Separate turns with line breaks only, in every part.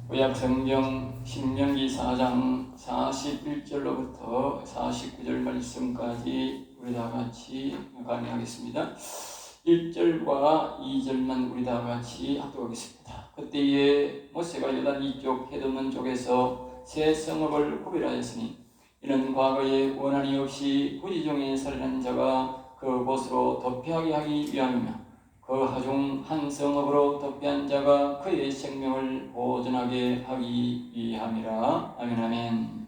구약성경 신명기 4장 41절로부터 49절 말씀까지 우리 다같이 강의하겠습니다. 1절과 2절만 우리 다같이 합독하겠습니다. 그때에 모세가 요단 이쪽 해돋는 쪽에서 세 성읍을 구별하였으니 이는 과거에 원한이 없이 부지중에 살인한 자가 그곳으로 도피하게 하기 위함이며 그 하중 한 성읍으로 도피한 자가 그의 생명을 보존하게 하기 위함이라. 아멘. 아멘.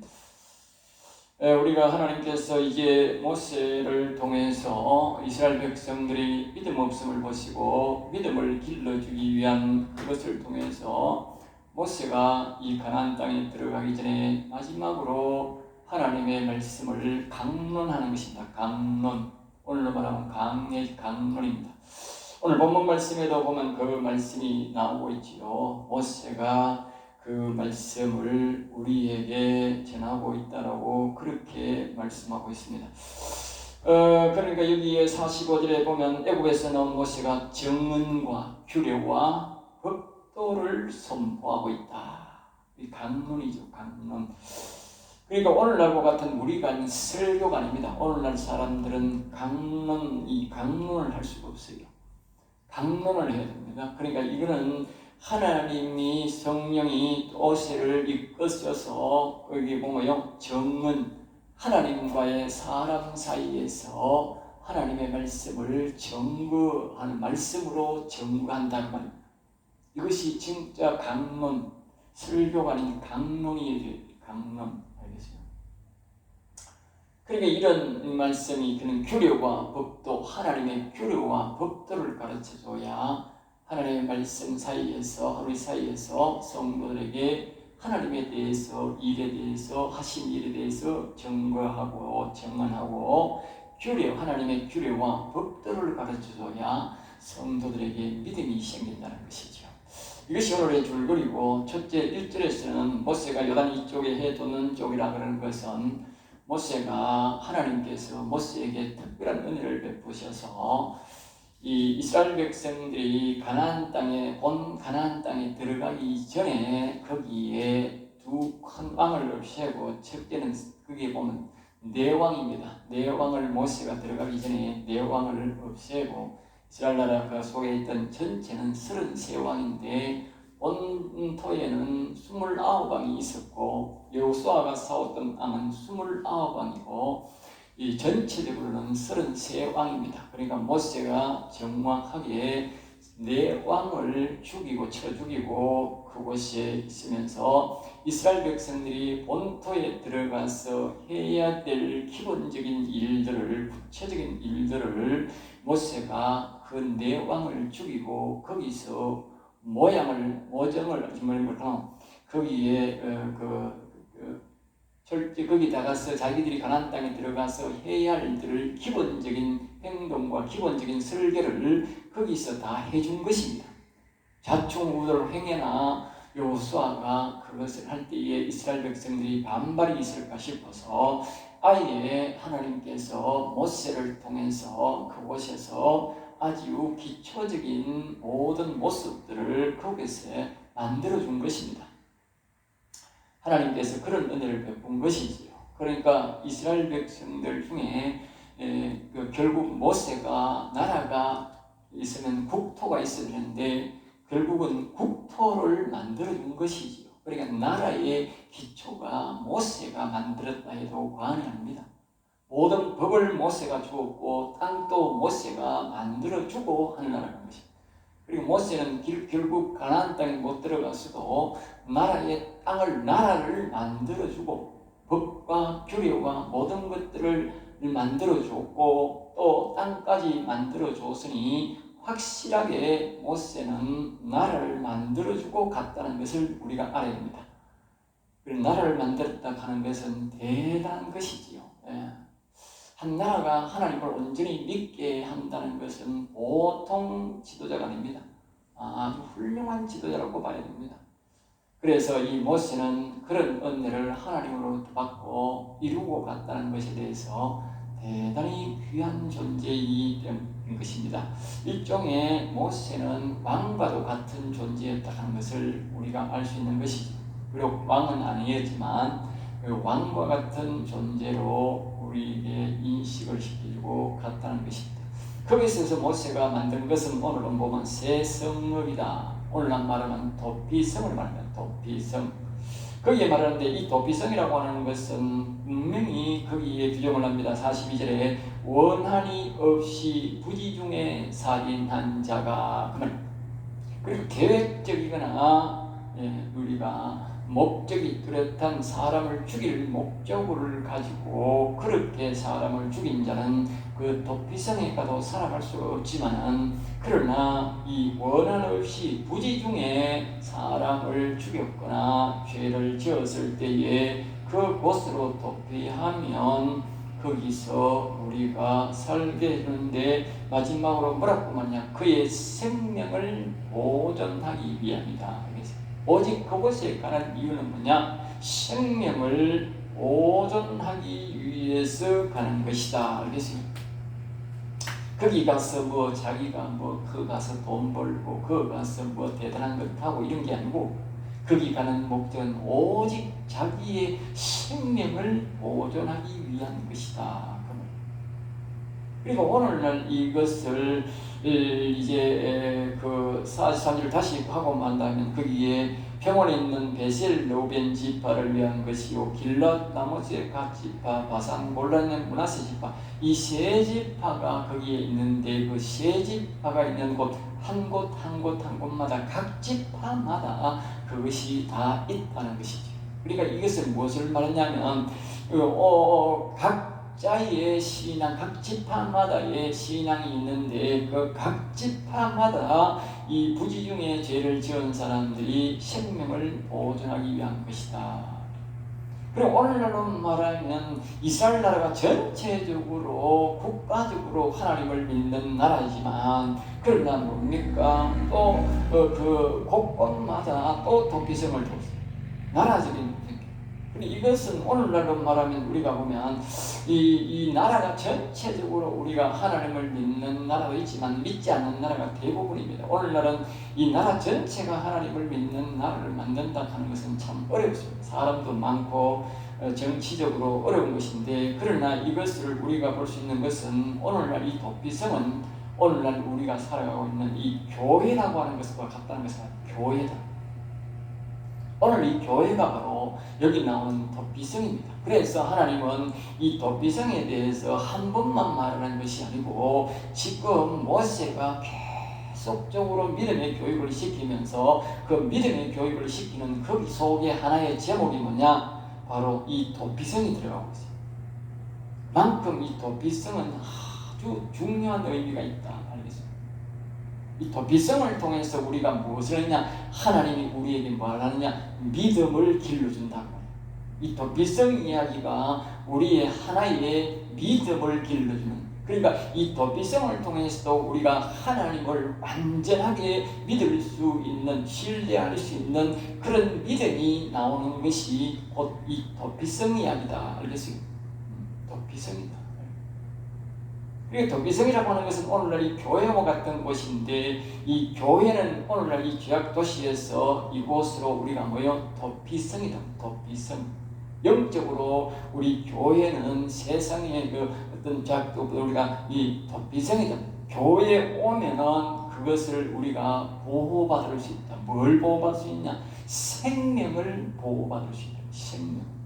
우리가 하나님께서 이제 모세를 통해서 이스라엘 백성들이 믿음 없음을 보시고 믿음을 길러주기 위한 그것을 통해서 모세가 이 가나안 땅에 들어가기 전에 마지막으로 하나님의 말씀을 강론하는 것입니다. 강론. 오늘로 말하면 강론입니다. 오늘 본문 말씀에도 보면 그 말씀이 나오고 있지요. 모세가 그 말씀을 우리에게 전하고 있다라고 그렇게 말씀하고 있습니다. 그러니까 여기에 45절에 보면 애굽에서 나온 모세가 정언과 규례와 법도를 선포하고 있다. 이 강론이죠, 강론. 그러니까 오늘날과 같은 우리가 설교가 아닙니다. 오늘날 사람들은 강론을 할 수가 없어요. 강론을 해야 됩니다. 그러니까 이거는 하나님이 성령이 모세를 이끄셔서 여기 보면요, 정언, 하나님과의 사람 사이에서 하나님의 말씀을 증거하는 말씀으로 증거한다는 말입니다. 이것이 진짜 강론, 설교가 아닌 강론이어야 돼요. 강론. 알겠어요? 그러니까 이런 말씀이 그는 규례와 법도, 하나님의 규례와 법도를 가르쳐줘야 하나님의 말씀 사이에서, 우리 사이에서 성도들에게 하나님에 대해서, 일에 대해서, 하신 일에 대해서 증거하고 증언하고 하나님의 규례와 법도를 가르쳐줘야 성도들에게 믿음이 생긴다는 것이죠. 이것이 오늘의 줄거리고, 첫째 1절에서는 모세가 요단 이쪽에 해돋는 쪽이라 그러는 것은 모세가 하나님께서 모세에게 특별한 은혜를 베푸셔서 이 이스라엘 백성들이 가나안 땅에 들어가기 전에 거기에 두 큰 왕을 없애고, 첫째는 거기에 보면 내왕입니다. 내왕을 모세가 들어가기 전에 내왕을 없애고 이스라엘 나라 그 속에 있던 전체는 33왕인데 온토에는 29왕이 있었고 여호수아가 싸웠던 땅은 29왕이고 이 전체적으로는 33왕입니다. 그러니까 모세가 정확하게 4왕을 쳐 죽이고 그곳에 있으면서 이스라엘 백성들이 본토에 들어가서 해야 될 기본적인 일들을, 구체적인 일들을 모세가 그 4왕을 죽이고 거기서 모정을 거기에 거기다가서 자기들이 가나안 땅에 들어가서 해야 할 일들을 기본적인 행동과 기본적인 설계를 거기서 다 해준 것입니다. 좌충우돌 행해나 여호수아가 그것을 할 때에 이스라엘 백성들이 반발이 있을까 싶어서 아예 하나님께서 모세를 통해서 그곳에서 아주 기초적인 모든 모습들을 거기서 만들어준 것입니다. 하나님께서 그런 은혜를 베푼 것이지요. 그러니까 이스라엘 백성들 중에 결국 모세가 나라가 있으면 국토가 있어야 되는데 결국은 국토를 만들어준 것이지요. 그러니까 나라의 기초가 모세가 만들었다 해도 과언이 아닙니다. 모든 법을 모세가 주었고 땅도 모세가 만들어주고 하는 나라는 것입니다. 그리고 모세는 결국 가나안 땅에 못 들어갔어도 나라를 만들어주고 법과 규례와 모든 것들을 만들어줬고 또 땅까지 만들어줬으니 확실하게 모세는 나라를 만들어주고 갔다는 것을 우리가 알아야 됩니다. 그리고 나라를 만들었다 하는 것은 대단한 것이지요. 한 나라가 하나님을 온전히 믿게 한다는 것은 보통 지도자가 아닙니다. 아주 훌륭한 지도자라고 봐야 됩니다. 그래서 이 모세는 그런 은혜를 하나님으로부터 받고 이루고 갔다는 것에 대해서 대단히 귀한 존재이기 때문에 것입니다. 일종의 모세는 왕과도 같은 존재였다는 것을 우리가 알 수 있는 것이죠. 그리고 왕은 아니었지만 그 왕과 같은 존재로 우리에게 인식을 시켜주고 갔다는 것입니다. 거기서 모세가 만든 것은 오늘은 보면 새 성읍이다. 오늘날 말하면 도피성을 말합니다. 도피성. 거기에 말하는데 이 도피성이라고 하는 것은 분명히 거기에 규정을 합니다. 42절에 원한이 없이 부지 중에 살인한 자가 그러면 그리고 계획적이거나 우리가 목적이 뚜렷한 사람을 죽일 목적을 가지고 그렇게 사람을 죽인 자는 그 도피성에 가도 살아갈 수 없지만은 그러나 이 원한 없이 부지 중에 사람을 죽였거나 죄를 지었을 때에 그 곳으로 도피하면 거기서 우리가 살게 되는데 마지막으로 뭐라고 말하냐 그의 생명을 보존하기 위함이다. 오직 그곳에 가는 이유는 뭐냐? 생명을 보존하기 위해서 가는 것이다. 그래서 거기 가서 뭐 자기가 그 가서 돈 벌고 그 가서 대단한 것 하고 이런 게 아니고 거기 가는 목적은 오직 자기의 생명을 보존하기 위한 것이다. 그리고 오늘날 이것을 이제 그 43절 다시 하고 만다면 거기에 평원에 있는 베셀 르벤 지파를 위한 것이요 길랏 나머지 각 지파 바산 골란의 므낫세 지파 이 세 지파가 거기에 있는데 그 세 지파가 있는 곳 한 곳 한 곳마다 각 지파마다 그것이 다 있다는 것이죠. 그러니까 이것은 무엇을 말하냐면 각자의 신앙, 각 지파마다의 신앙이 있는데 그 각 지파마다 이 부지 중에 죄를 지은 사람들이 생명을 보존하기 위한 것이다. 그리고 오늘날로 말하면 이스라엘 나라가 전체적으로 국가적으로 하나님을 믿는 나라이지만 그러나 뭡니까? 또 그 곳곳마다 또 도피성을 뒀어요. 나라적인 이것은 오늘날로 말하면 우리가 보면 이 나라가 전체적으로 우리가 하나님을 믿는 나라도 있지만 믿지 않는 나라가 대부분입니다. 오늘날은 이 나라 전체가 하나님을 믿는 나라를 만든다 하는 것은 참 어렵습니다. 사람도 많고 정치적으로 어려운 것인데 그러나 이것을 우리가 볼 수 있는 것은 오늘날 이 도피성은 오늘날 우리가 살아가고 있는 이 교회라고 하는 것과 같다는 것은 교회다. 오늘 이 교회가 바로 여기 나오는 도피성입니다. 그래서 하나님은 이 도피성에 대해서 한 번만 말하는 것이 아니고 지금 모세가 계속적으로 믿음의 교육을 시키면서 그 믿음의 교육을 시키는 거기 속에 하나의 제목이 뭐냐? 바로 이 도피성이 들어가고 있어요. 만큼 이 도피성은 아주 중요한 의미가 있다. 알겠습니다. 이 도피성을 통해서 우리가 무엇을 하느냐? 하나님이 우리에게 뭘 하느냐? 믿음을 길러준다고. 이 도피성 이야기가 우리의 하나의 믿음을 길러주는, 그러니까 이 도피성을 통해서도 우리가 하나님을 완전하게 믿을 수 있는, 신뢰할 수 있는 그런 믿음이 나오는 것이 곧 이 도피성 이야기다. 알겠어요? 도피성이다. 그리고 도피성이라고 하는 것은 오늘날 이 교회와 같은 곳인데 이 교회는 오늘날 이 죄악 도시에서 이곳으로 우리가 모여 도피성이다. 도피성. 영적으로 우리 교회는 세상의 그 어떤 죄악도 우리가 이 도피성이다. 교회에 오면은 그것을 우리가 보호받을 수 있다. 뭘 보호받을 수 있냐? 생명을 보호받을 수 있다. 생명.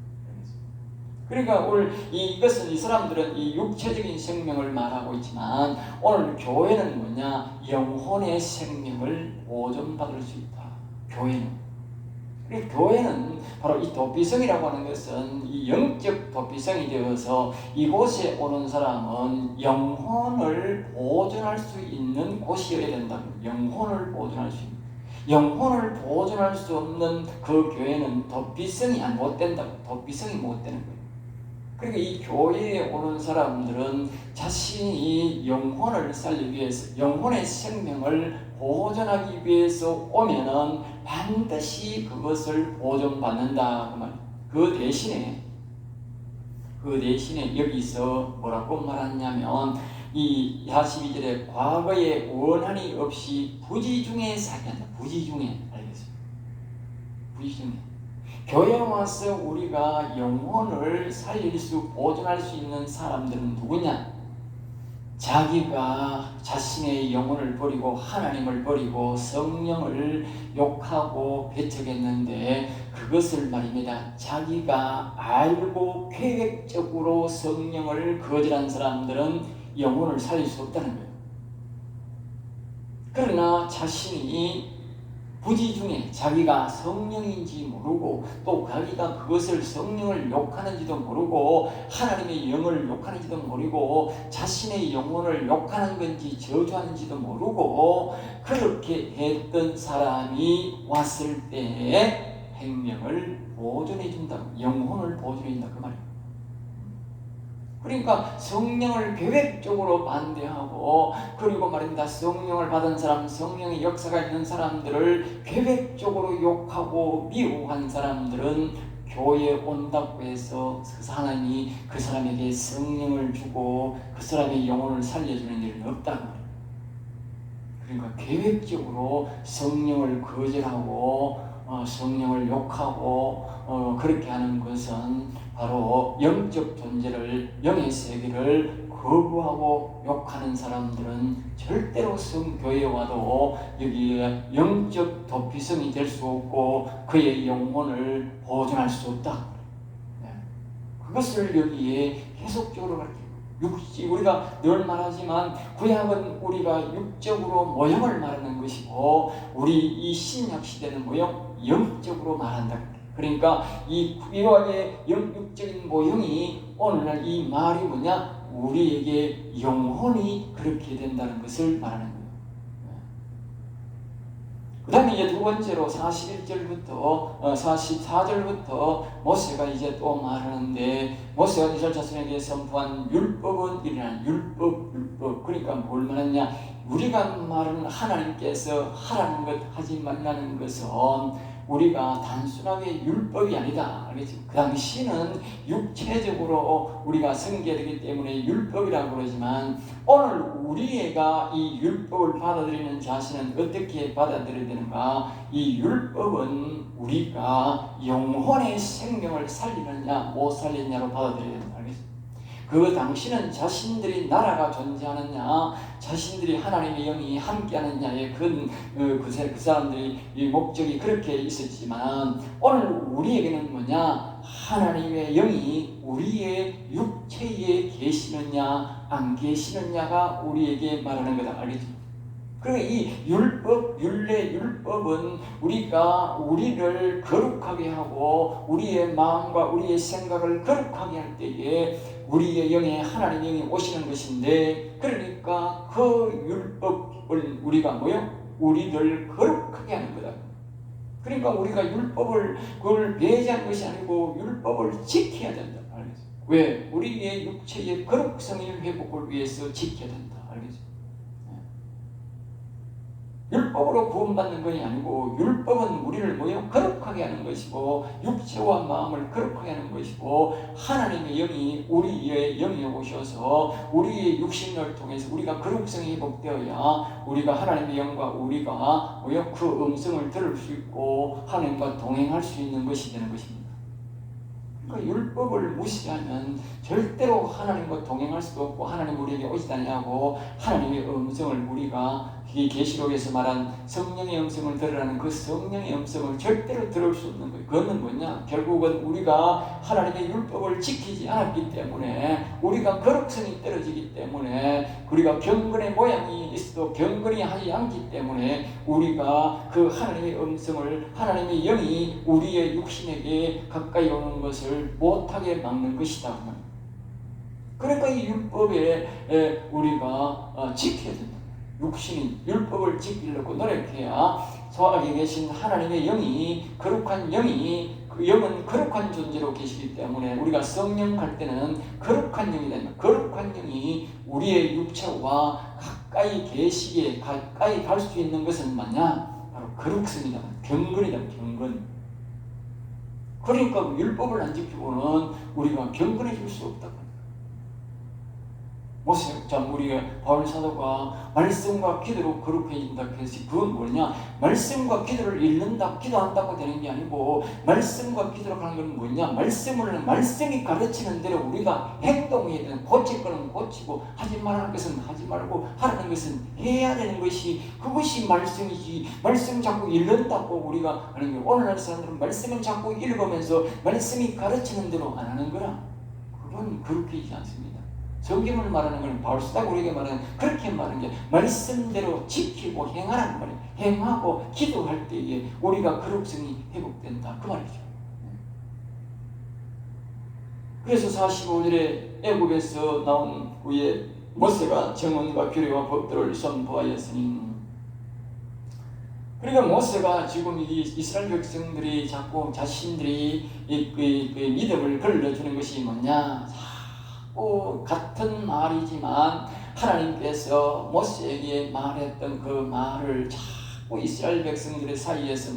그러니까 오늘 이것은 이 사람들은 이 육체적인 생명을 말하고 있지만 오늘 교회는 뭐냐? 영혼의 생명을 보존받을 수 있다. 교회는. 그러니까 교회는 바로 이 도피성이라고 하는 것은 이 영적 도피성이 되어서 이곳에 오는 사람은 영혼을 보존할 수 있는 곳이어야 된다. 영혼을 보존할 수 있는. 영혼을 보존할 수 없는 그 교회는 도피성이 못 된다. 도피성이 못 되는 거예요. 그러니까 이 교회에 오는 사람들은 자신이 영혼을 살리기 위해서, 영혼의 생명을 보존하기 위해서 오면은 반드시 그것을 보존받는다. 그 대신에 여기서 뭐라고 말하냐면 이 42절에 과거에 원한이 없이 부지 중에 살게 한다. 부지 중에. 알겠습니다. 부지 중에. 교회 와서 우리가 영혼을 살릴 수, 보존할 수 있는 사람들은 누구냐? 자기가 자신의 영혼을 버리고 하나님을 버리고 성령을 욕하고 배척했는데, 그것을 말입니다. 자기가 알고 계획적으로 성령을 거절한 사람들은 영혼을 살릴 수 없다는 거예요. 그러나 자신이 부지 중에 자기가 성령인지 모르고, 또 자기가 그것을 성령을 욕하는지도 모르고, 하나님의 영을 욕하는지도 모르고, 자신의 영혼을 욕하는 건지 저주하는지도 모르고, 그렇게 했던 사람이 왔을 때에 생명을 보존해 준다, 영혼을 보존해 준다, 그 말이에요. 그러니까 성령을 계획적으로 반대하고, 그리고 말입니다, 성령을 받은 사람, 성령의 역사가 있는 사람들을 계획적으로 욕하고 미워한 사람들은 교회에 온다고 해서 하나님이 그 사람에게 성령을 주고 그 사람의 영혼을 살려주는 일은 없다는 거예요. 그러니까 계획적으로 성령을 거절하고 성령을 욕하고 그렇게 하는 것은 바로 영적 존재를, 영의 세계를 거부하고 욕하는 사람들은 절대로 성교회에 와도 여기에 영적 도피성이 될 수 없고 그의 영혼을 보존할 수 없다. 그것을 여기에 계속적으로 가르쳐요. 우리가 늘 말하지만 구약은 우리가 육적으로 모형을 말하는 것이고, 우리 이 신약 시대는 모형, 영적으로 말한다. 그러니까 이 구약의 육적인 모형이 오늘날 이 말이 뭐냐? 우리에게 영혼이 그렇게 된다는 것을 말하는 거예요. 그 다음에 이제 두 번째로 41절부터 44절부터 모세가 이제 또 말하는데, 모세가 이스라엘 자손에게 선포한 율법은 이러한 율법. 그러니까 뭘 말하냐? 우리가 말하는 하나님께서 하라는 것, 하지 말라는 것은 우리가 단순하게 율법이 아니다. 알겠지? 그 당시는 육체적으로 우리가 섬겨야 되기 때문에 율법이라고 그러지만, 오늘 우리가 이 율법을 받아들이는 자신은 어떻게 받아들여야 되는가? 이 율법은 우리가 영혼의 생명을 살리느냐 못 살리느냐로 받아들여야 된다. 알겠지? 그 당시는 자신들이 나라가 존재하느냐, 자신들이 하나님의 영이 함께하느냐의 그 사람들이 이 목적이 그렇게 있었지만, 오늘 우리에게는 뭐냐? 하나님의 영이 우리의 육체에 계시느냐 안 계시느냐가 우리에게 말하는 거다. 알겠지? 그러니까 이 율법, 율법은 우리를 거룩하게 하고 우리의 마음과 우리의 생각을 거룩하게 할 때에 우리의 영에 하나님의 영이 오시는 것인데, 그러니까 그 율법을 우리가 우리를 거룩하게 하는 거다. 그러니까 우리가 율법을 그걸 배제한 것이 아니고 율법을 지켜야 된다. 알겠죠? 왜? 우리의 육체의 거룩성의 회복을 위해서 지켜야 된다. 알겠죠? 율법으로 구원받는 것이 아니고, 율법은 우리를 거룩하게 하는 것이고, 육체와 마음을 거룩하게 하는 것이고, 하나님의 영이 우리의 영에 오셔서 우리의 육신을 통해서 우리가 거룩성이 회복되어야 우리가 하나님의 영과 우리가 그 음성을 들을 수 있고 하나님과 동행할 수 있는 것이 되는 것입니다. 그러니까 율법을 무시하면 절대로 하나님과 동행할 수도 없고, 하나님 우리에게 오지 않냐고 하나님의 음성을 우리가 이 계시록에서 말한 성령의 음성을 들으라는 그 성령의 음성을 절대로 들을 수 없는 거예요. 그것은 뭐냐? 결국은 우리가 하나님의 율법을 지키지 않았기 때문에, 우리가 거룩성이 떨어지기 때문에, 우리가 경건의 모양이 있어도 경건히 하지 않기 때문에 우리가 그 하나님의 음성을, 하나님의 영이 우리의 육신에게 가까이 오는 것을 못하게 막는 것이다. 그러니까 이 율법에 우리가 지켜야 된다. 육신이 율법을 지키려고 노력해야 소하게 계신 하나님의 영이, 거룩한 영이, 그 영은 거룩한 존재로 계시기 때문에 우리가 성령 갈 때는 거룩한 영이 된다. 거룩한 영이 우리의 육체와 가까이 계시기에, 가까이 갈 수 있는 것은 뭐냐? 바로 거룩성이다. 경건이다. 경건. 그러니까 율법을 안 지키고는 우리가 경건해질 수 없다. 모세, 자, 우리 바울 사도가 말씀과 기도로 거룩해진다 해서 그건 뭐냐? 말씀과 기도를 읽는다, 기도한다고 되는 게 아니고 말씀과 기도로 하는 건 뭐냐? 말씀이 가르치는 대로 우리가 행동해야 되는, 고칠 거는 고치고 하지 말라는 것은 하지 말고 하라는 것은 해야 되는 것이, 그것이 말씀이지. 말씀 자꾸 읽는다고 우리가 하는 게, 오늘날 사람들은 말씀을 자꾸 읽으면서 말씀이 가르치는 대로 안 하는 거라. 그건 거룩해지지 않습니다. 성경을 말하는 건 바울 사도가 우리에게 말하는, 그렇게 말하는 게 말씀대로 지키고 행하라는 말이에요. 행하고 기도할 때에 우리가 거룩성이 회복된다, 그 말이죠. 그래서 45절에 애굽에서 나온 후에 모세가 정언과 규례와 법도를 선포하였으니, 그러니까 모세가 지금 이 이스라엘 백성들이 자꾸 자신들이 그 믿음을 걸러주는 것이 뭐냐? 같은 말이지만 하나님께서 모세에게 말했던 그 말을 자꾸 이스라엘 백성들의 사이에서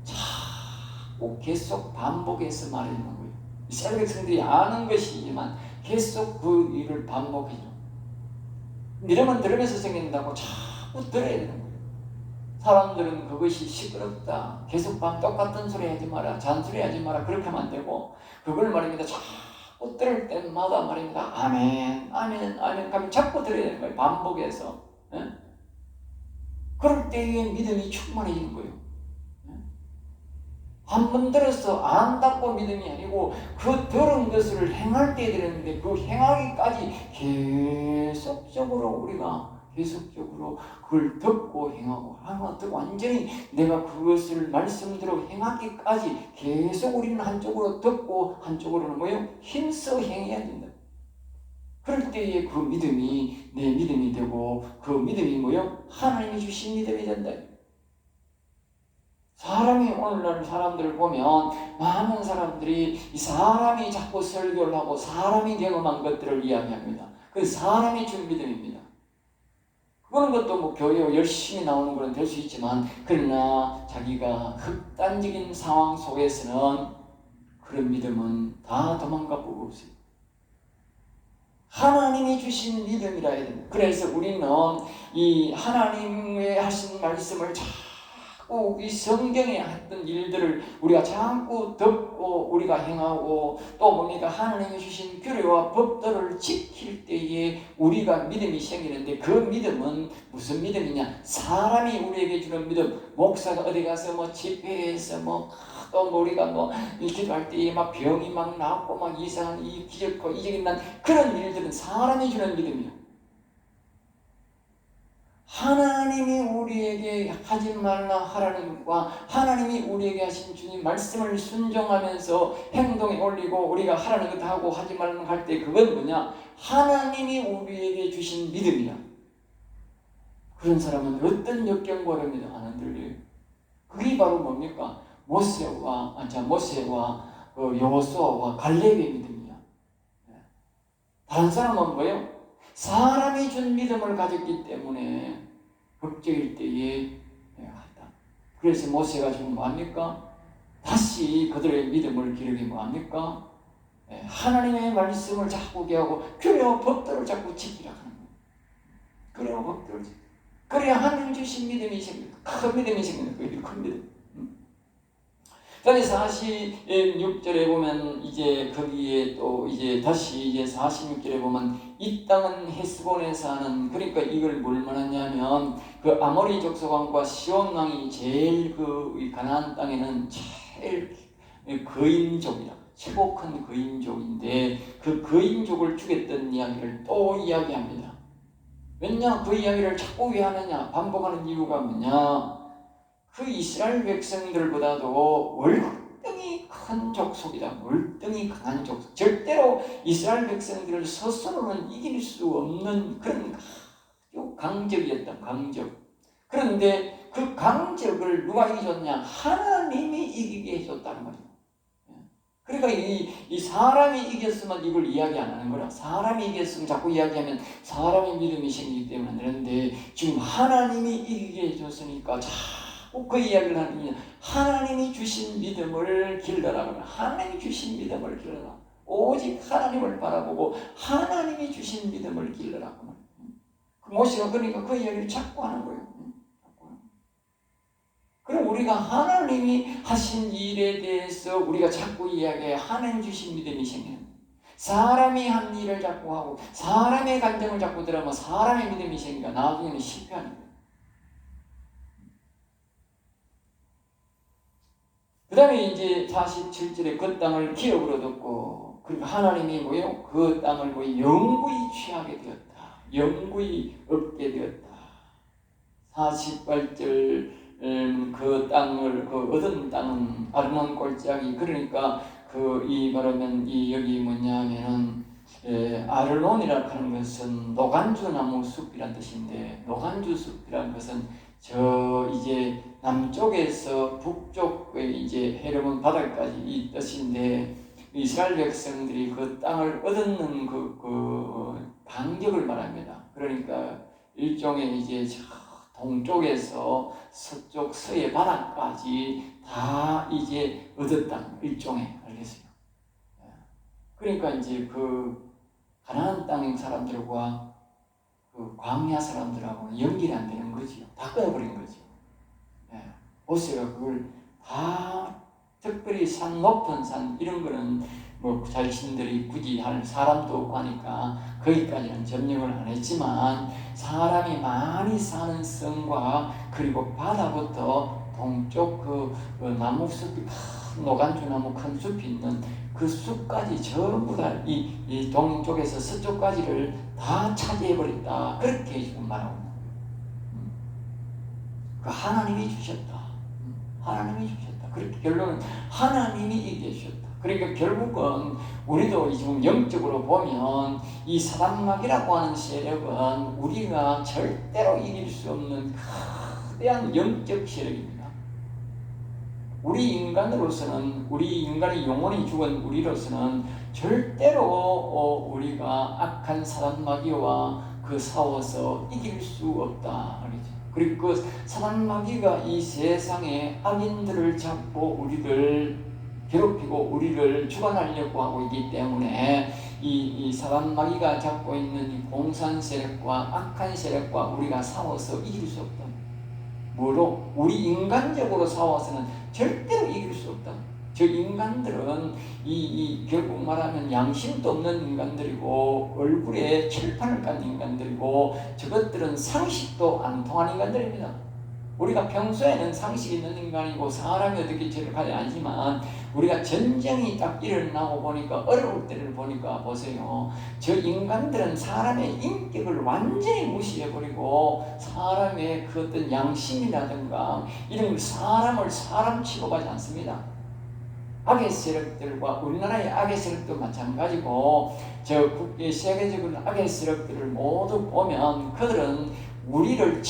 자꾸 계속 반복해서 말하는 거예요. 이스라엘 백성들이 아는 것이지만 계속 그 일을 반복해줘. 믿음은 들으면서 생긴다고 자꾸 들어야 되는 거예요. 사람들은 그것이 시끄럽다, 계속 똑같은 소리 하지 마라, 잔소리 하지 마라, 그렇게 하면 안 되고, 그걸 말입니다. 자꾸 들을 때마다 말입니다. 아멘, 아멘, 아멘 하면 자꾸 들어야 되는 거예요. 반복해서. 예? 그럴 때에 믿음이 충만해지는 거예요. 예? 한 번 들어서 안다고 믿음이 아니고 그 들은 것을 행할 때 되는데, 그 행하기까지 계속적으로 우리가 계속적으로 그걸 듣고 행하고 하나 듣고 완전히 내가 그것을 말씀대로 행하기까지 계속 우리는 한쪽으로 듣고 한쪽으로는 힘써 행해야 된다. 그럴 때에 그 믿음이 내 믿음이 되고, 그 믿음이 하나님이 주신 믿음이 된다. 사람이, 오늘날 사람들을 보면 많은 사람들이 이 사람이 자꾸 설교를 하고 사람이 경험한 것들을 이야기합니다. 그 사람이 준 믿음입니다. 그런 것도 교회에 열심히 나오는 건 될 수 있지만, 그러나 자기가 극단적인 상황 속에서는 그런 믿음은 다 도망가 보고 없어요. 하나님이 주신 믿음이라 해야 됩니다. 그래서 우리는 이 하나님의 하신 말씀을 자꾸 이 성경에 했던 일들을 우리가 자꾸 듣고 우리가 행하고, 또 뭡니까? 하나님이 주신 규례와 법도를 지킬 때에 우리가 믿음이 생기는데, 그 믿음은 무슨 믿음이냐? 사람이 우리에게 주는 믿음. 목사가 어디 가서 집회에서 또 우리가 기도할 때에 병이 나고 이상한 기적과 이적이 난 그런 일들은 사람이 주는 믿음이에요. 하나님이 우리에게 하지 말라 하라는 것과 하나님이 우리에게 하신 주님 말씀을 순종하면서 행동에 올리고 우리가 하라는 것도 하고 하지 말라는 할 때, 그건 뭐냐? 하나님이 우리에게 주신 믿음이야. 그런 사람은 어떤 역경과 어려움에도 안 흔들려요. 그게 바로 뭡니까? 모세와 여호수아와 갈렙의 믿음이야. 다른 사람은 뭐예요? 사람이 준 믿음을 가졌기 때문에 극적일 때에 한다. 그래서 모세가 지금 뭐합니까? 다시 그들의 믿음을 기르기 뭐합니까? 하나님의 말씀을 자꾸 기하고 규례와 법도를 자꾸 지키라 하는 거예요. 규례와 법도를 지키라. 그래야 하나님 주신 믿음이 생깁니다. 큰 믿음이 생깁니다. 그게 큰 믿음. 그래서 46절에 보면 이제 거기에 또 이제 다시 이제 46절에 보면 이 땅은 헤스본에 사는, 그러니까 이걸 뭘 말하냐면 그 아모리 족속왕과 시온 왕이 제일 그 가나안 땅에는 제일 거인족이라, 최고 큰 거인족인데, 그 거인족을 죽였던 이야기를 또 이야기합니다. 왜냐? 그 이야기를 자꾸 왜 하느냐? 반복하는 이유가 뭐냐? 그 이스라엘 백성들보다도 월등히 큰 족속이다. 월등히 강한 족속. 절대로 이스라엘 백성들을 스스로는 이길 수 없는 그런 아주 강적이었다. 강적. 그런데 그 강적을 누가 이겨줬냐? 하나님이 이기게 해줬다는 거예요. 그러니까 이 사람이 이겼으면 이걸 이야기 안 하는 거라. 사람이 이겼으면 자꾸 이야기하면 사람의 믿음이 생기기 때문에 안 되는데, 지금 하나님이 이기게 해줬으니까 그 이야기를 하는 게, 하나님이 주신 믿음을 길러라. 하나님이 주신 믿음을 길러라. 오직 하나님을 바라보고 하나님이 주신 믿음을 길러라고. 그 모세가 그러니까 그 이야기를 자꾸 하는 거예요. 그럼 우리가 하나님이 하신 일에 대해서 우리가 자꾸 이야기해 하나님 주신 믿음이 생기는 거예요. 사람이 한 일을 자꾸 하고 사람의 감정을 자꾸 들으면 사람의 믿음이 생기니까 나중에는 실패하는 거예요. 그 다음에 이제 47절에 그 땅을 기업으로 얻었고, 그리고 하나님이 뭐예요? 그 땅을 영구히 취하게 되었다. 영구히 얻게 되었다. 48절 그 땅을 얻은 땅은 아르논 골짜기, 그러니까 이 말하면 이 여기 뭐냐면은 아르논이라고 하는 것은 노간주 나무 숲이란 뜻인데, 노간주 숲이란 것은 저 이제 남쪽에서 북쪽에 이제 헤르몬 바다까지 이 뜻인데, 이스라엘 백성들이 그 땅을 얻는 그 간격을 말합니다. 그러니까 일종의 이제 동쪽에서 서쪽 서해 바다까지 다 이제 얻었다. 일종의, 알겠어요? 그러니까 이제 그 가나안 땅 사람들과 그 광야 사람들하고는 연결이 안 되는 거지요. 다 끊어버린 거죠. 모세가 그걸 다, 특별히 산, 높은 산 이런 거는 뭐 자신들이 굳이 할 사람도 없고 하니까 거기까지는 점령을 안 했지만, 사람이 많이 사는 성과 그리고 바다부터 동쪽 그 나무숲이 큰 노간주나무 큰 숲이 있는 그 숲까지 전부 다 이 동쪽에서 서쪽까지를 다 차지해버렸다. 그렇게 지금 말하고 있는 거예요. 그 하나님이 주셨다. 하나님이 주셨다. 그렇게 결론은 하나님이 이기게 주셨다. 그러니까 결국은 우리도 지금 영적으로 보면 이 사단마귀라고 하는 세력은 우리가 절대로 이길 수 없는 거대한 영적 세력입니다. 우리 인간으로서는, 우리 인간의 영혼이 죽은 우리로서는 절대로 우리가 악한 사단마귀와 싸워서 이길 수 없다. 그리고 그 사단마귀가 이 세상에 악인들을 잡고 우리를 괴롭히고 우리를 주관하려고 하고 있기 때문에 이 사단마귀가 잡고 있는 이 공산 세력과 악한 세력과 우리가 싸워서 이길 수 없다. 뭐로? 우리 인간적으로 싸워서는 절대로 이길 수 없다. 저 인간들은 결국 말하면 양심도 없는 인간들이고 얼굴에 칠판을 깐 인간들이고 저것들은 상식도 안 통하는 인간들입니다. 우리가 평소에는 상식이 있는 인간이고 사람이 어떻게 저렇게 하지 않지만, 우리가 전쟁이 딱 일어나고 보니까, 어려울 때를 보니까 보세요. 저 인간들은 사람의 인격을 완전히 무시해버리고 사람의 그 어떤 양심이라든가 이런 사람을 사람 취급하지 않습니다. 악의 세력들과 우리나라의 악의 세력도 마찬가지고 세계적으로 악의 세력들을 모두 보면 그들은 우리가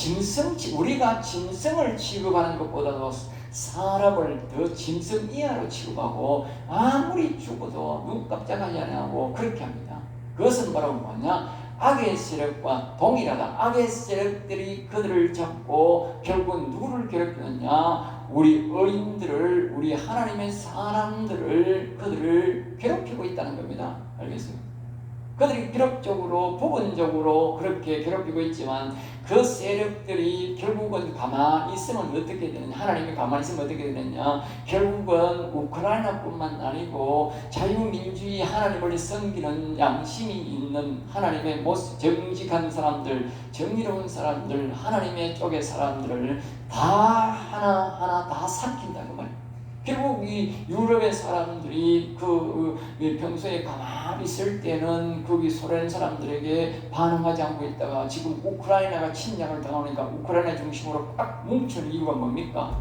짐승을 취급하는 것보다도 사람을 더 짐승 이하로 취급하고 아무리 죽어도 눈 깜짝하지 않고 그렇게 합니다. 그것은 바로 뭐냐? 악의 세력과 동일하다. 악의 세력들이 그들을 잡고 결국 누구를 괴롭히느냐? 우리 의인들을, 우리 하나님의 사람들을, 그들을 괴롭히고 있다는 겁니다. 알겠어요? 그들이 비록적으로 부분적으로 그렇게 괴롭히고 있지만 그 세력들이 결국은 가만히 있으면 어떻게 되느냐? 하나님이 가만히 있으면 어떻게 되느냐? 결국은 우크라이나뿐만 아니고 자유민주주의 하나님을 섬기는 양심이 있는 하나님의 정직한 사람들, 정의로운 사람들, 하나님의 쪽의 사람들을 다 하나하나 다 삭힌다 그 말이에요. 결국 이 유럽의 사람들이 평소에 가만히 있을 때는 거기 소련 사람들에게 반응하지 않고 있다가 지금 우크라이나가 침략을 당하니까 우크라이나 중심으로 꽉 뭉치는 이유가 뭡니까?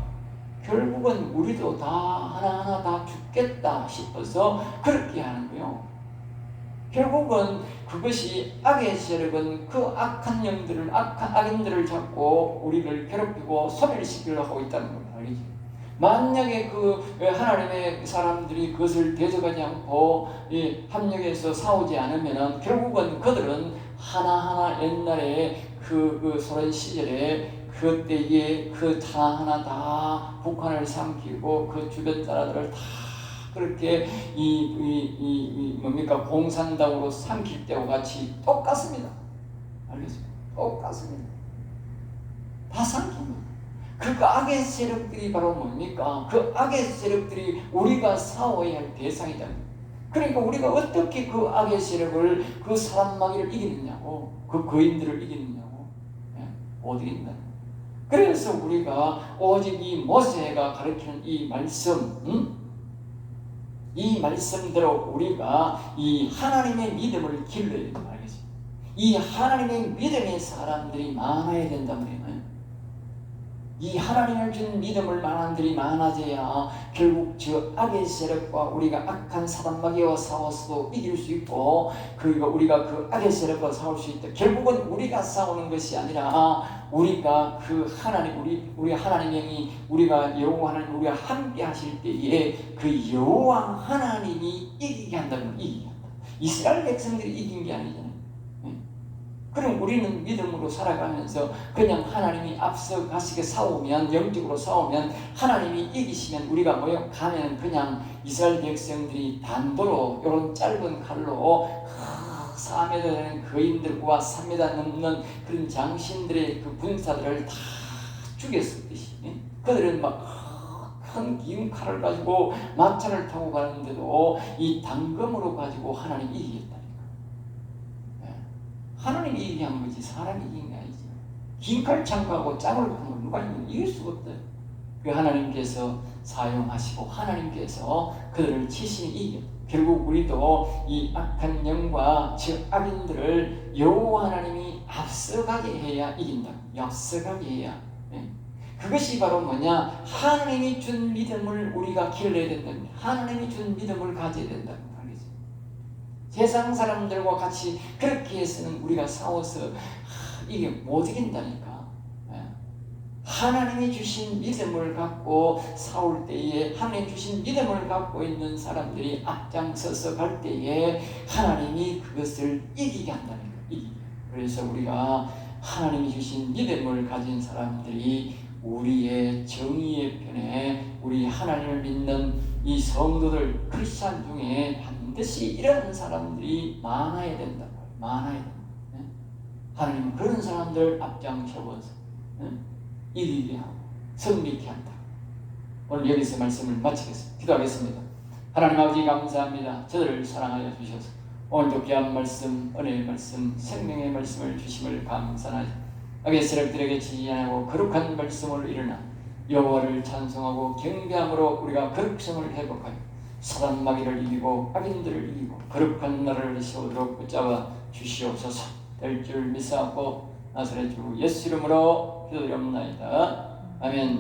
결국은 우리도 다 하나하나 다 죽겠다 싶어서 그렇게 하는 거예요. 결국은 그것이 악의 세력은 그 악한 영들을, 악인들을 잡고 우리를 괴롭히고 소멸시키려고 하고 있다는 겁니다. 알겠지? 만약에 하나님의 사람들이 그것을 대적하지 않고 합력해서 싸우지 않으면 결국은 그들은 하나하나 옛날에 그 소련 시절에 그때에 하나하나 다 북한을 삼키고 그 주변 나라들을 다 그렇게 뭡니까 공산당으로 삼킬 때와 같이 똑같습니다. 알겠습니까? 똑같습니다. 다 삼킵니다. 그 악의 세력들이 바로 뭡니까? 그 악의 세력들이 우리가 싸워야 할 대상이다. 그러니까 우리가 어떻게 그 악의 세력을, 그 사람 마귀를 이기느냐고, 그 거인들을 이기느냐고. 못 이긴다. 그래서 우리가 오직 이 모세가 가르치는 이 말씀, 이 말씀대로 우리가 이 하나님의 믿음을 길러야 된다 말이지. 이 하나님의 믿음의 사람들이 많아야 된단 말이에요. 이 하나님을 준 믿음을 사람들이 많아져야 결국 저 악의 세력과 우리가 악한 사단마귀와 싸워서도 이길 수 있고, 그리고 우리가 그 악의 세력과 싸울 수 있다. 결국은 우리가 싸우는 것이 아니라 우리가 그 하나님, 우리 하나님이 우리가 여호와 하나님 우리가 함께 하실 때에 그 여호와 하나님이 이기게 한다면 이기게 한다. 이스라엘 백성들이 이긴 게 아니잖아요. 그럼 우리는 믿음으로 살아가면서 그냥 하나님이 앞서 가시게 싸우면, 영적으로 싸우면 하나님이 이기시면 우리가 뭐요? 가면 그냥 이스라엘 백성들이 단도로 이런 짧은 칼로 4m 되는 거인들과 3m 넘는 그런 장신들의 그 군사들을 다 죽였었듯이, 그들은 막 큰 긴 칼을 가지고 마차를 타고 가는데도 이 단검으로 가지고 하나님 이기겠다. 하나님이 이기게 한 거지 사람이 이긴 게 아니지. 긴 칼 창고하고 짱을 가는 걸 누가 이길 수가 없다. 그 하나님께서 사용하시고 하나님께서 그들을 치시니 이겨. 결국 우리도 이 악한 영과 즉 악인들을 여호와 하나님이 앞서가게 해야 이긴다. 앞서가게 해야. 그것이 바로 뭐냐? 하나님이 준 믿음을 우리가 길러야 된답니다. 하나님이 준 믿음을 가져야 된다. 세상 사람들과 같이 그렇게 해서는 우리가 싸워서 이게 못 이긴다니까. 하나님이 주신 믿음을 갖고 싸울 때에, 하나님이 주신 믿음을 갖고 있는 사람들이 앞장서서 갈 때에 하나님이 그것을 이기게 한다니까. 이기게. 그래서 우리가 하나님이 주신 믿음을 가진 사람들이 우리의 정의의 편에, 우리 하나님을 믿는 이 성도들 크리스찬 중에 반드시 이런 사람들이 많아야 된다. 많아야 된다. 하나님은 그런 사람들 앞장서서 이기게 하고 승리케 한다. 오늘 여기서 말씀을 마치겠습니다. 기도하겠습니다. 하나님 아버지 감사합니다. 저들을 사랑하여 주셔서 오늘도 귀한 말씀, 은혜의 말씀, 생명의 말씀을 주심을 감사하니 악의 세력들에게 지지하고 거룩한 말씀을 일어나 여호와를 찬송하고 경배함으로 우리가 거룩성을 회복하여 사단 마귀를 이기고 악인들을 이기고 거룩한 나라를 세우도록 붙잡아 주시옵소서. 될 줄 믿사옵고 나사렛 주 예수 이름으로 기도드리옵나이다. 아멘.